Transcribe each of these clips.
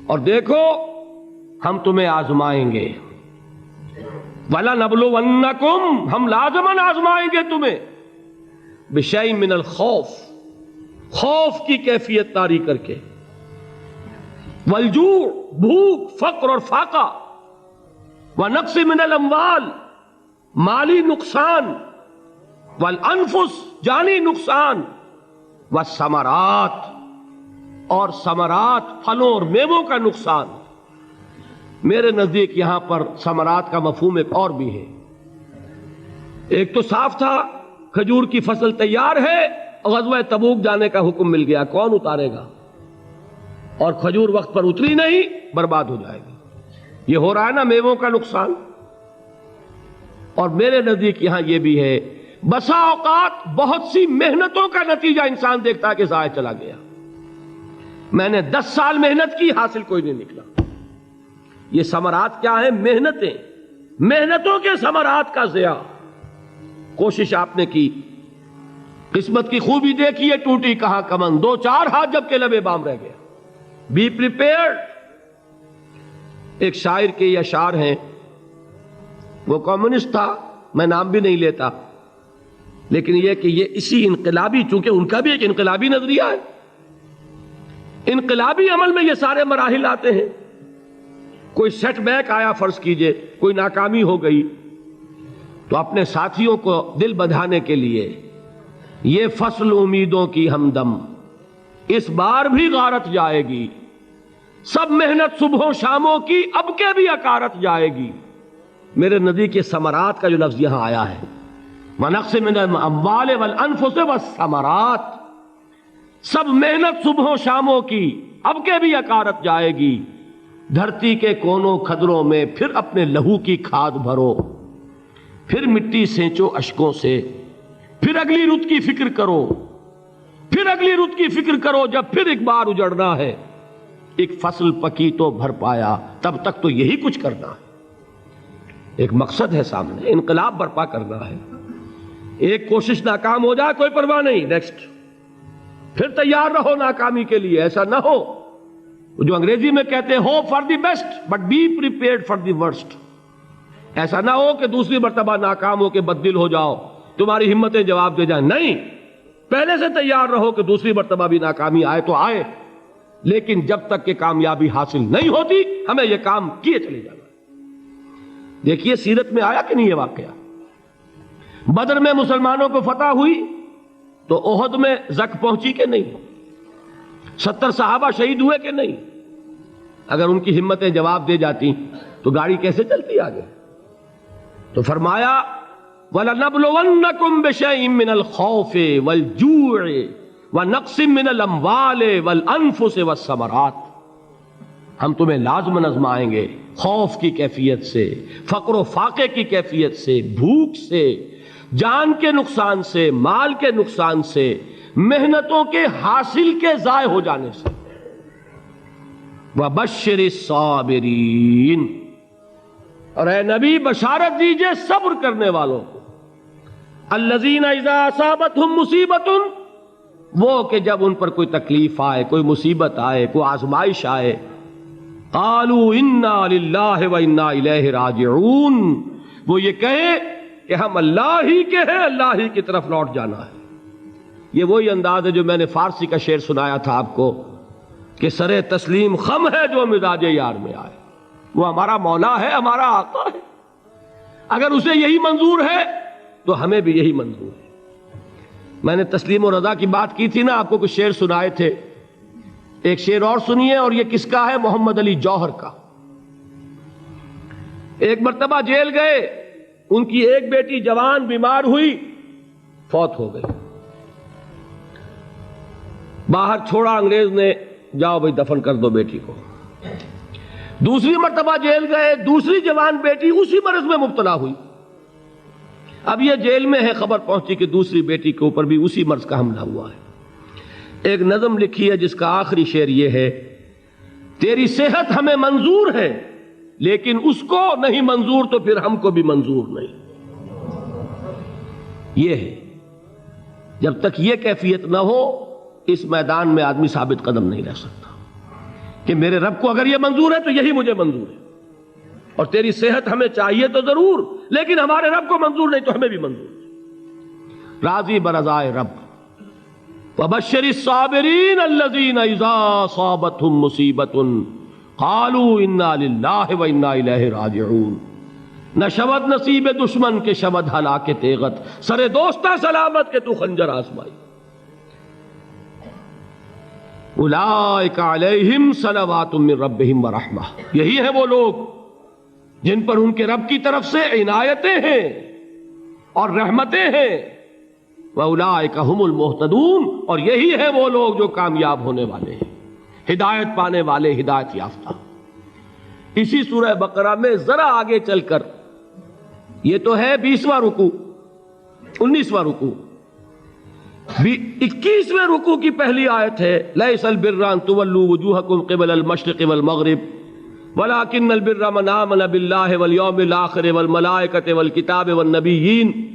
اور دیکھو ہم تمہیں آزمائیں گے، وَلَنَبْلُوَنَّكُمْ، ہم لازماً آزمائیں گے تمہیں، بِشَيْءٍ مِّنَ الْخَوْفِ، خوف کی کیفیت طاری کر کے، وَالْجُوعِ، بھوک، فقر اور فاقہ، وَنَقْصٍ مِّنَ الْأَمْوَالِ، مالی نقصان، وَالْأَنفُسِ، جانی نقصان، وَالثَّمَرَاتِ، اور ثمرات، پھلوں اور میووں کا نقصان۔ میرے نزدیک یہاں پر ثمرات کا مفہوم ایک اور بھی ہے۔ ایک تو صاف تھا کھجور کی فصل تیار ہے، غزوہ تبوک جانے کا حکم مل گیا، کون اتارے گا؟ اور کھجور وقت پر اتری نہیں، برباد ہو جائے گی۔ یہ ہو رہا ہے نا میووں کا نقصان۔ اور میرے نزدیک یہاں یہ بھی ہے، بسا اوقات بہت سی محنتوں کا نتیجہ انسان دیکھتا ہے کہ ضائع چلا گیا، میں نے 10 سال محنت کی، حاصل کوئی نہیں نکلا۔ یہ ثمرات کیا ہیں؟ محنتیں، محنتوں کے ثمرات کا ضیاع۔ کوشش آپ نے کی، قسمت کی خوبی دیکھی ہے، ٹوٹی کہاں کمن، 2-4 ہاتھ جب کے لبے بام رہ گیا۔ Be prepared. ایک شاعر کے یہ اشعار ہیں، وہ کمیونسٹ تھا، میں نام بھی نہیں لیتا، لیکن یہ کہ یہ اسی انقلابی، چونکہ ان کا بھی ایک انقلابی نظریہ ہے، انقلابی عمل میں یہ سارے مراحل آتے ہیں۔ کوئی سیٹ بیک آیا، فرض کیجئے کوئی ناکامی ہو گئی، تو اپنے ساتھیوں کو دل بندھانے کے لیے یہ فصل امیدوں کی ہمدم اس بار بھی غارت جائے گی، سب محنت صبحوں شاموں کی اب کے بھی اکارت جائے گی۔ میرے نزدیک یہ ثمرات کا جو لفظ یہاں آیا ہے، وَنَقْصٍ مِّنَ الْأَمْوَالِ وَالْأَنفُسِ وَالثَّمَرَاتِ، سب محنت صبحوں شاموں کی اب کے بھی اکارت جائے گی۔ دھرتی کے کونوں کھدروں میں پھر اپنے لہو کی کھاد بھرو، پھر مٹی سینچو اشکوں سے، پھر اگلی رت کی فکر کرو، پھر اگلی رت کی فکر کرو، جب پھر ایک بار اجڑنا ہے، ایک فصل پکی تو بھر پایا، تب تک تو یہی کچھ کرنا ہے۔ ایک مقصد ہے سامنے، انقلاب برپا کرنا ہے۔ ایک کوشش ناکام ہو جائے کوئی پرواہ نہیں، نیکسٹ، پھر تیار رہو ناکامی کے لیے۔ ایسا نہ ہو جو انگریزی میں کہتے ہیں hope for the best but be prepared for the worst. ایسا نہ ہو کہ دوسری مرتبہ ناکام ہو کے بددل ہو جاؤ، تمہاری ہمتیں جواب دے جائیں، نہیں، پہلے سے تیار رہو کہ دوسری مرتبہ بھی ناکامی آئے تو آئے، لیکن جب تک کہ کامیابی حاصل نہیں ہوتی ہمیں یہ کام کیے چلے جانا۔ دیکھیے سیرت میں آیا کہ نہیں یہ واقعہ؟ بدر میں مسلمانوں کو فتح ہوئی تو احد میں زک پہنچی کہ نہیں؟ 70 صحابہ شہید ہوئے کہ نہیں؟ اگر ان کی ہمتیں جواب دے جاتی تو گاڑی کیسے چلتی آگے؟ تو فرمایا وَلَنَبْلُوَنَّكُمْ بِشَيْءٍ مِّنَ الْخَوْفِ وَالْجُوعِ وَنَقْصٍ مِّنَ الْأَمْوَالِ وَالْأَنفُسِ وَالثَّمَرَاتِ، ہم تمہیں لازماً آزمائیں گے، خوف کی کیفیت سے، فقر و فاقے کی کیفیت سے، بھوک سے، جان کے نقصان سے، مال کے نقصان سے، محنتوں کے حاصل کے ضائع ہو جانے سے۔ وَبَشِّرِ الصَّابِرِينَ، اور اے نبی بشارت دیجئے صبر کرنے والوں کو، الَّذِينَ إِذَا أَصَابَتْهُمْ مُصِيبَةٌ، وہ کہ جب ان پر کوئی تکلیف آئے، کوئی مصیبت آئے، کوئی آزمائش آئے، قَالُوا إِنَّا لِلَّهِ وَإِنَّا إِلَيْهِ رَاجِعُونَ، وہ یہ کہیں کہ ہم اللہ ہی کے ہیں، اللہ ہی کی طرف لوٹ جانا ہے۔ یہ وہی انداز ہے جو میں نے فارسی کا شعر سنایا تھا آپ کو کہ سر تسلیم خم ہے جو مزاج یار میں آئے۔ وہ ہمارا مولا ہے، ہمارا آقا ہے، اگر اسے یہی منظور ہے تو ہمیں بھی یہی منظور ہے۔ میں نے تسلیم و رضا کی بات کی تھی نا، آپ کو کچھ شعر سنائے تھے، ایک شعر اور سنیے، اور یہ کس کا ہے؟ محمد علی جوہر کا۔ ایک مرتبہ جیل گئے، ان کی ایک بیٹی جوان بیمار ہوئی، فوت ہو گئی، باہر چھوڑا انگریز نے، جاؤ بھائی دفن کر دو بیٹی کو۔ دوسری مرتبہ جیل گئے، دوسری جوان بیٹی اسی مرض میں مبتلا ہوئی، اب یہ جیل میں ہے، خبر پہنچی کہ دوسری بیٹی کے اوپر بھی اسی مرض کا حملہ ہوا ہے۔ ایک نظم لکھی ہے جس کا آخری شعر یہ ہے، تیری صحت ہمیں منظور ہے لیکن اس کو نہیں منظور تو پھر ہم کو بھی منظور نہیں۔ یہ ہے، جب تک یہ کیفیت نہ ہو اس میدان میں آدمی ثابت قدم نہیں رہ سکتا۔ کہ میرے رب کو اگر یہ منظور ہے تو یہی مجھے منظور ہے، اور تیری صحت ہمیں چاہیے تو ضرور، لیکن ہمارے رب کو منظور نہیں تو ہمیں بھی منظور ہے۔ راضی برضائے رب۔ وبشر الصابرین الذین اذا اصابتهم مصیبۃ قالوا انا للہ وانا الیہ راجعون۔ نہ شود نصیب دشمن کے شود ہلاک تیغت، سر دوستہ سلامت کے تو خنجر آزمائی۔ اولئک علیہم صلوات من ربہم ورحمہ، یہی ہیں وہ لوگ جن پر ان کے رب کی طرف سے عنایتیں ہیں اور رحمتیں ہیں۔ وَأُولَٰئِكَ هُمُ الْمُهْتَدُونَ، اور یہی ہیں وہ لوگ جو کامیاب ہونے والے ہیں، ہدایت پانے والے، ہدایت یافتہ۔ اسی سورہ بقرہ میں ذرا آگے چل کر، یہ تو ہے 20واں رکوع، 19واں رکوع، 21ویں رکوع کی پہلی آیت ہے لَيْسَ الْبِرَّ أَن تُوَلُّوا وُجُوهَكُمْ قِبَلَ الْمَشْرِقِ وَالْمَغْرِبِ وَلَٰكِنَّ الْبِرَّ مَنْ آمَنَ بِاللَّهِ وَالْيَوْمِ الْآخِرِ وَالْمَلَائِكَةِ وَالْكِتَابِ وَالنَّبِيِّينَ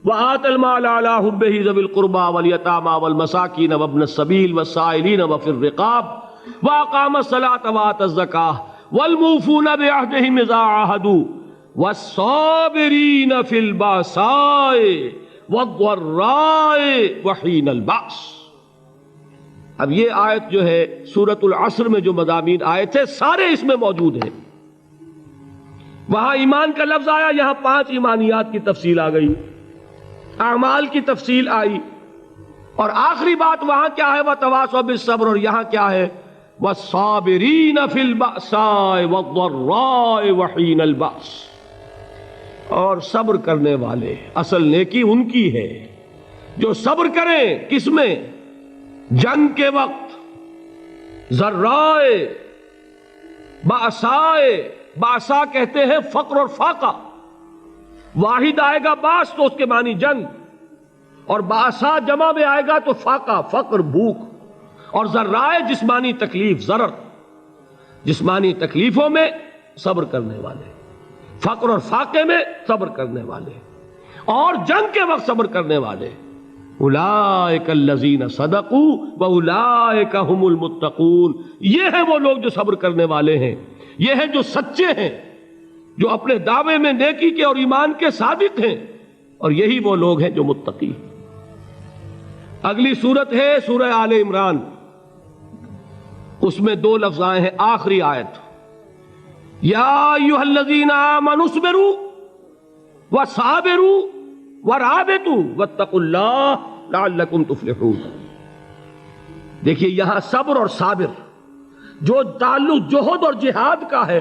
وَآتَى المال على حبه ذوي القربى واليتامى والمساكين وابن السبيل والسائلين وفي الرقاب وأقام الصلاة وآتى الزكاة والموفون بعهدهم إذا عاهدوا والصابرين في البأساء والضراء وحين البأس۔ اب یہ آیت جو ہے سورۃ العصر میں جو مضامین آئے تھے سارے اس میں موجود ہیں۔ وہاں ایمان کا لفظ آیا، یہاں 5 ایمانیات کی تفصیل آ گئی، اعمال کی تفصیل آئی، اور آخری بات وہاں کیا ہے وَتَوَاصَوْا بِالصَّبْرِ، اور یہاں کیا ہے وَالصَّابِرِينَ فِي الْبَأْسَاءِ وَالضَّرَّاءِ وَحِينَ الْبَأْسِ، اور صبر کرنے والے، اصل نیکی ان کی ہے جو صبر کریں، کس میں؟ جنگ کے وقت، ذرائے، بأسائے، بأسا کہتے ہیں فقر اور فاقہ، واحد آئے گا باس تو اس کے معنی جنگ، اور باسا جمع میں آئے گا تو فاقہ، فقر، بھوک، اور ذرائے جسمانی تکلیف، ضرر، جسمانی تکلیفوں میں صبر کرنے والے، فقر اور فاقے میں صبر کرنے والے، اور جنگ کے وقت صبر کرنے والے۔ اولئک الذین صدقوا واولئک هم المتقون، یہ ہیں وہ لوگ جو صبر کرنے والے ہیں، یہ ہیں جو سچے ہیں، جو اپنے دعوے میں نیکی کے اور ایمان کے صادق ہیں، اور یہی وہ لوگ ہیں جو متقی ہیں۔ اگلی سورت ہے سورہ آل عمران، اس میں 2 لفظ آئے ہیں، آخری آیت یا ایھا الذین آمنوا اصبروا وصابروا ورابطوا واتقوا اللہ لعلکم تفلحون۔ دیکھیے یہاں صبر اور صابر جو تعلق جوہد اور جہاد کا ہے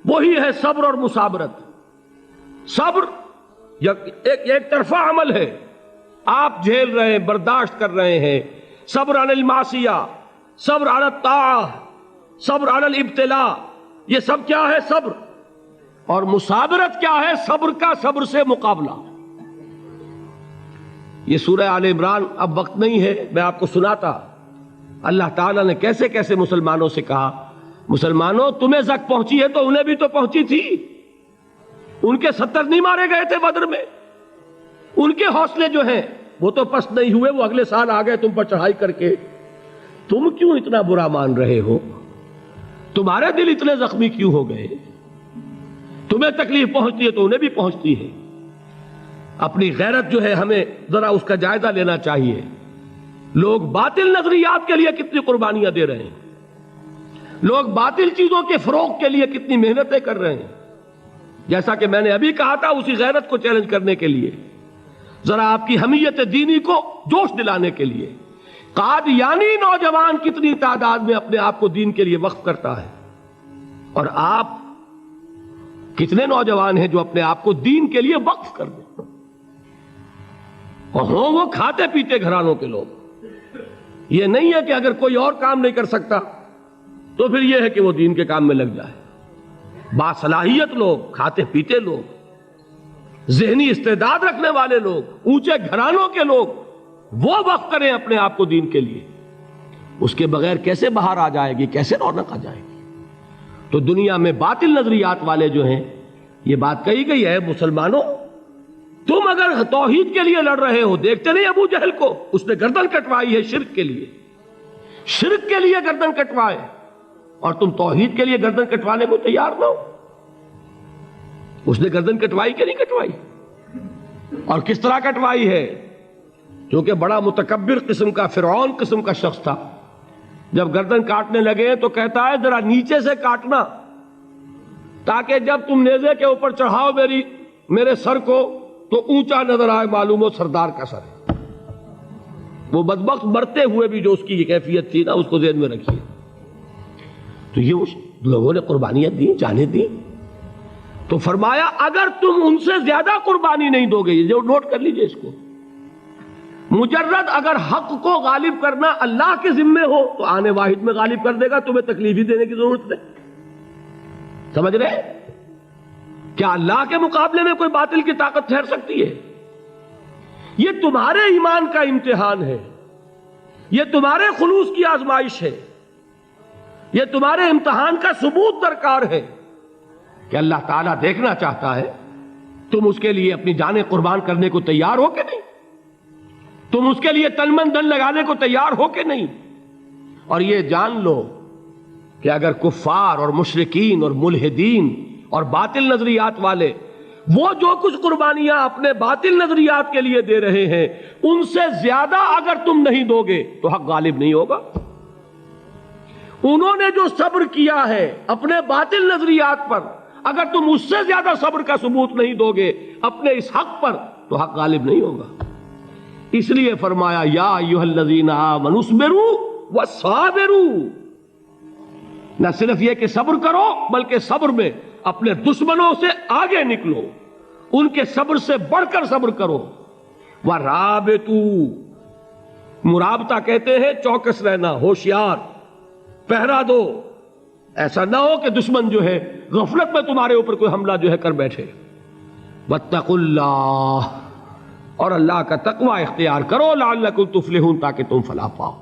وہی ہے صبر اور مصابرت۔ صبر ایک طرفہ عمل ہے، آپ جھیل رہے ہیں، برداشت کر رہے ہیں، صبر علی المعصیہ، صبر علی الطاعہ، صبر علی الابتلاء، یہ سب کیا ہے؟ صبر۔ اور مصابرت کیا ہے؟ صبر کا صبر سے مقابلہ۔ یہ سورہ آل عمران، اب وقت نہیں ہے میں آپ کو سناتا اللہ تعالیٰ نے کیسے کیسے مسلمانوں سے کہا، مسلمانوں تمہیں زک پہنچی ہے تو انہیں بھی تو پہنچی تھی، ان کے 70 نہیں مارے گئے تھے بدر میں، ان کے حوصلے جو ہیں وہ تو پست نہیں ہوئے، وہ اگلے سال آ گئے تم پر چڑھائی کر کے، تم کیوں اتنا برا مان رہے ہو؟ تمہارے دل اتنے زخمی کیوں ہو گئے؟ تمہیں تکلیف پہنچتی ہے تو انہیں بھی پہنچتی ہے۔ اپنی غیرت جو ہے ہمیں ذرا اس کا جائزہ لینا چاہیے۔ لوگ باطل نظریات کے لیے کتنی قربانیاں دے رہے ہیں، لوگ باطل چیزوں کے فروغ کے لیے کتنی محنتیں کر رہے ہیں۔ جیسا کہ میں نے ابھی کہا تھا، اسی غیرت کو چیلنج کرنے کے لیے، ذرا آپ کی حمیت دینی کو جوش دلانے کے لیے، قادیانی نوجوان کتنی تعداد میں اپنے آپ کو دین کے لیے وقف کرتا ہے، اور آپ کتنے نوجوان ہیں جو اپنے آپ کو دین کے لیے وقف کر دیں، اور ہوں وہ کھاتے پیتے گھرانوں کے لوگ۔ یہ نہیں ہے کہ اگر کوئی اور کام نہیں کر سکتا تو پھر یہ ہے کہ وہ دین کے کام میں لگ جائے۔ باصلاحیت لوگ، کھاتے پیتے لوگ، ذہنی استعداد رکھنے والے لوگ، اونچے گھرانوں کے لوگ، وہ وقف کریں اپنے آپ کو دین کے لیے۔ اس کے بغیر کیسے باہر آ جائے گی، کیسے رونق آ جائے گی؟ تو دنیا میں باطل نظریات والے جو ہیں، یہ بات کہی گئی ہے، مسلمانوں تم اگر توحید کے لیے لڑ رہے ہو، دیکھتے نہیں ابو جہل کو، اس نے گردن کٹوائی ہے شرک کے لیے، شرک کے لیے گردن کٹوائے، اور تم توحید کے لیے گردن کٹوانے کو تیار نہ ہو. اس نے گردن کٹوائی کہ نہیں کٹوائی؟ اور کس طرح کٹوائی ہے؟ کیونکہ بڑا متکبر قسم کا، فرعون قسم کا شخص تھا. جب گردن کاٹنے لگے تو کہتا ہے ذرا نیچے سے کاٹنا، تاکہ جب تم نیزے کے اوپر چڑھاؤ میرے سر کو تو اونچا نظر آئے، معلوم ہو سردار کا سر ہے. وہ بدبخت مرتے ہوئے بھی جو اس کی یہ کیفیت تھی نا، اس کو ذہن میں رکھیے. تو یہ اس لوگوں نے قربانیاں دی، جانیں دی. تو فرمایا اگر تم ان سے زیادہ قربانی نہیں دو گے، یہ جو نوٹ کر لیجئے اس کو، مجرد اگر حق کو غالب کرنا اللہ کے ذمے ہو تو آنے واحد میں غالب کر دے گا، تمہیں تکلیف ہی دینے کی ضرورت نہیں. سمجھ رہے؟ کیا اللہ کے مقابلے میں کوئی باطل کی طاقت ٹھہر سکتی ہے؟ یہ تمہارے ایمان کا امتحان ہے، یہ تمہارے خلوص کی آزمائش ہے، یہ تمہارے امتحان کا ثبوت درکار ہے کہ اللہ تعالیٰ دیکھنا چاہتا ہے تم اس کے لیے اپنی جانیں قربان کرنے کو تیار ہو کہ نہیں، تم اس کے لیے تن من دھن لگانے کو تیار ہو کہ نہیں. اور یہ جان لو کہ اگر کفار اور مشرکین اور ملحدین اور باطل نظریات والے وہ جو کچھ قربانیاں اپنے باطل نظریات کے لیے دے رہے ہیں، ان سے زیادہ اگر تم نہیں دو گے تو حق غالب نہیں ہوگا. انہوں نے جو صبر کیا ہے اپنے باطل نظریات پر، اگر تم اس سے زیادہ صبر کا ثبوت نہیں دو گے اپنے اس حق پر تو حق غالب نہیں ہوگا. اس لیے فرمایا یا ایھا الذین آمنوا اصبروا وصابروا. نہ صرف یہ کہ صبر کرو بلکہ صبر میں اپنے دشمنوں سے آگے نکلو، ان کے صبر سے بڑھ کر صبر کرو. وَرَابِطُوا، مرابطہ کہتے ہیں چوکس رہنا، ہوشیار، پہرا دو. ایسا نہ ہو کہ دشمن جو ہے غفلت میں تمہارے اوپر کوئی حملہ جو ہے کر بیٹھے. وَاتَّقُوا اللَّهَ، اور اللہ کا تقوی اختیار کرو، لعلکم تفلحون، تاکہ تم فلاح پاؤ.